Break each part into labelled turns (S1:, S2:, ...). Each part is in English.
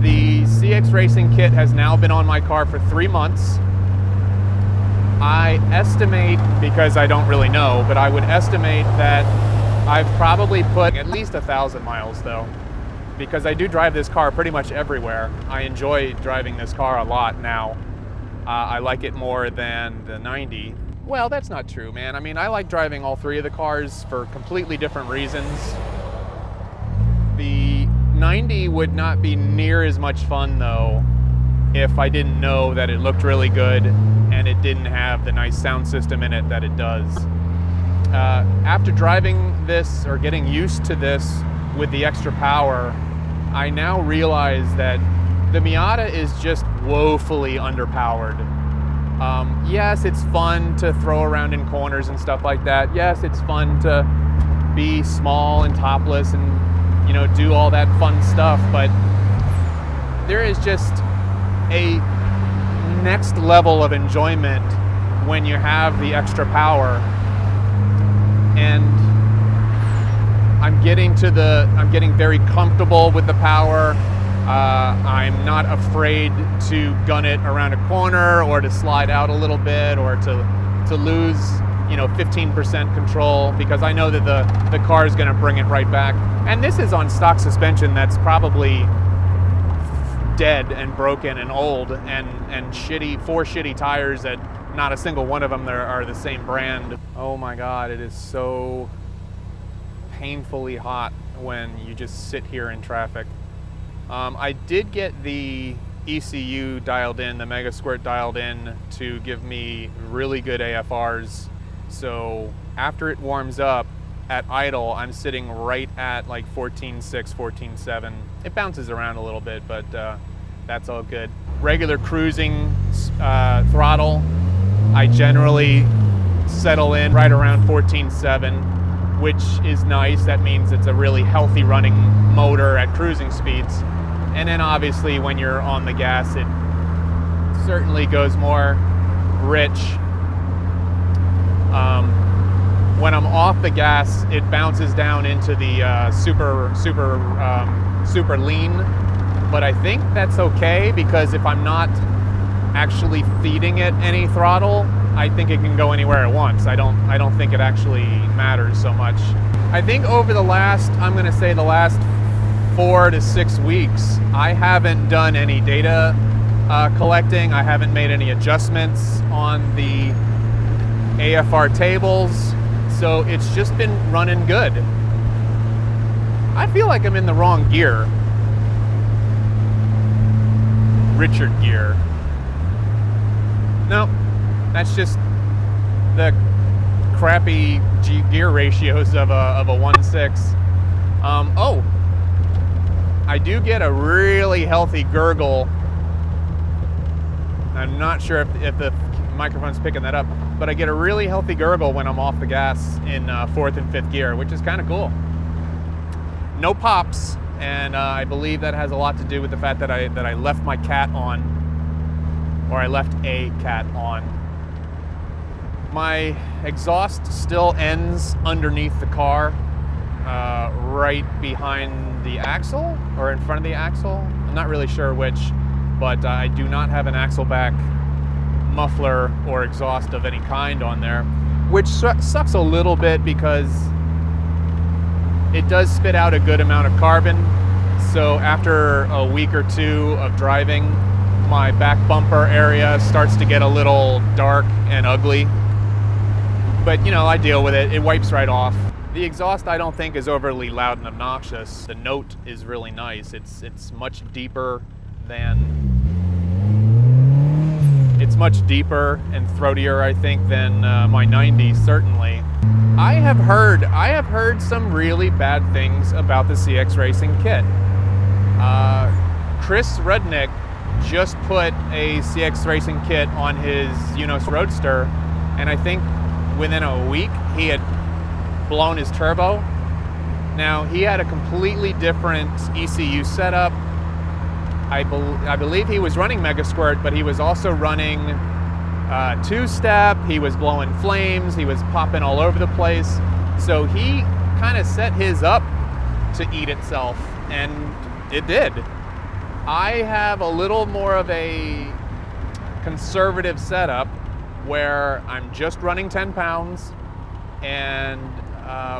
S1: The CX Racing kit has now been on my car for 3 months. I estimate, because I don't really know, but I would estimate that I've probably put at least 1,000 miles though, because I do drive this car pretty much everywhere. I enjoy driving this car a lot now. I like it more than the 90. Well, that's not true, man. I mean, I like driving all three of the cars for completely different reasons. The 90 would not be near as much fun though if I didn't know that it looked really good and it didn't have the nice sound system in it that it does. After driving this or getting used to this with the extra power, I now realize that the Miata is just woefully underpowered. Yes, it's fun to throw around in corners and stuff like that. Yes, it's fun to be small and topless and, you know, do all that fun stuff, but there is just a next level of enjoyment when you have the extra power. And I'm getting very comfortable with the power. I'm not afraid to gun it around a corner or to slide out a little bit or to lose, you know, 15% control, because I know that the car is going to bring it right back. And this is on stock suspension that's probably dead and broken and old and shitty, 4 shitty tires that not a single one of them are the same brand. Oh my God, it is so painfully hot when you just sit here in traffic. I did get the ECU dialed in, the Mega Squirt dialed in to give me really good AFRs. So after it warms up at idle, I'm sitting right at like 14.6, 14.7. It bounces around a little bit, but that's all good. Regular cruising throttle, I generally settle in right around 14.7, which is nice. That means it's a really healthy running motor at cruising speeds. And then obviously when you're on the gas, it certainly goes more rich. When I'm off the gas, it bounces down into the super lean. But I think that's okay, because if I'm not actually feeding it any throttle, I think it can go anywhere it wants. I don't think it actually matters so much. I think over the last 4 to 6 weeks, I haven't done any data collecting. I haven't made any adjustments on the AFR tables, so it's just been running good. I feel like I'm in the wrong gear. Richard gear. No, that's just the crappy gear ratios of a 1.6. Oh, I do get a really healthy gurgle. I'm not sure if the microphone's picking that up, but I get a really healthy gurgle when I'm off the gas in 4th and 5th gear, which is kind of cool. No pops, and I believe that has a lot to do with the fact that I left my cat on, or I left a cat on. My exhaust still ends underneath the car, right behind the axle or in front of the axle. I'm not really sure which, but I do not have an axle back muffler or exhaust of any kind on there, which sucks a little bit because it does spit out a good amount of carbon. So after a week or two of driving, my back bumper area starts to get a little dark and ugly. But you know, I deal with it. It wipes right off. The exhaust I don't think is overly loud and obnoxious. The note is really nice. It's much deeper and throatier, I think, than my 90 certainly. I have heard some really bad things about the CX Racing kit. Chris Rudnick just put a CX Racing kit on his Unos Roadster, and I think within a week he had blown his turbo. Now, he had a completely different ECU setup. I believe he was running Mega Squirt, but he was also running two-step. He was blowing flames. He was popping all over the place. So he kind of set his up to eat itself, and it did. I have a little more of a conservative setup where I'm just running 10 pounds, and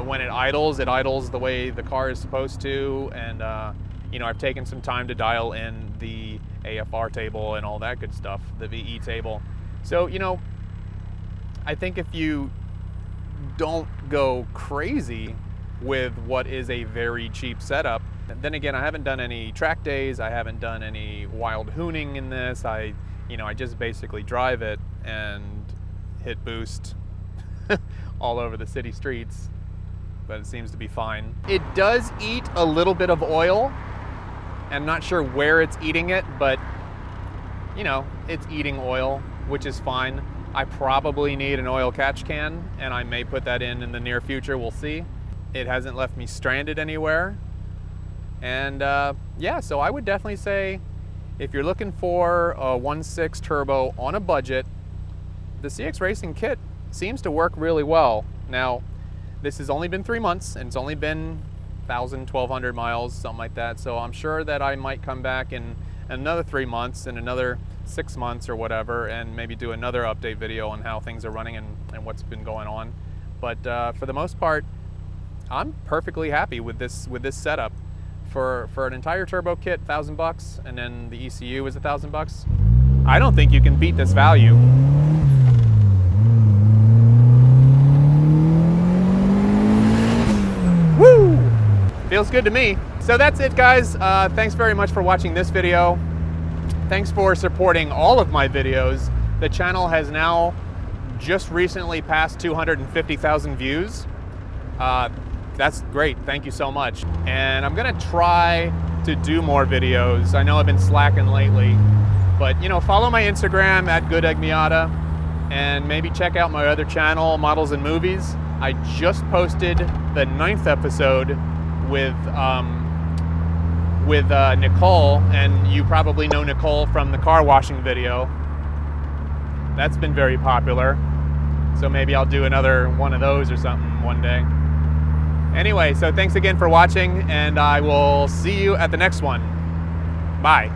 S1: when it idles the way the car is supposed to, and you know, I've taken some time to dial in the AFR table and all that good stuff, the VE table. So, you know, I think if you don't go crazy with what is a very cheap setup, then again, I haven't done any track days, I haven't done any wild hooning in this. I just basically drive it and hit boost all over the city streets, but it seems to be fine. It does eat a little bit of oil. I'm not sure where it's eating it, but you know, it's eating oil, which is fine. I probably need an oil catch can, and I may put that in the near future, we'll see. It hasn't left me stranded anywhere. And yeah, so I would definitely say, if you're looking for a 1.6 turbo on a budget, the CX Racing kit seems to work really well. Now, this has only been 3 months, and it's only been 1,000, 1,200 miles, something like that. So I'm sure that I might come back in another 3 months and another 6 months or whatever, and maybe do another update video on how things are running and what's been going on. But for the most part, I'm perfectly happy with this setup. For an entire turbo kit, $1,000, and then the ECU is $1,000. I don't think you can beat this value. Woo! Feels good to me. So that's it, guys. Thanks very much for watching this video. Thanks for supporting all of my videos. The channel has now just recently passed 250,000 views. That's great, thank you so much. And I'm gonna try to do more videos. I know I've been slacking lately, but you know, follow my Instagram at GoodEggMiata, and maybe check out my other channel, Models and Movies. I just posted the 9th episode with Nicole, and you probably know Nicole from the car washing video. That's been very popular. So maybe I'll do another one of those or something one day. Anyway, so thanks again for watching, and I will see you at the next one. Bye.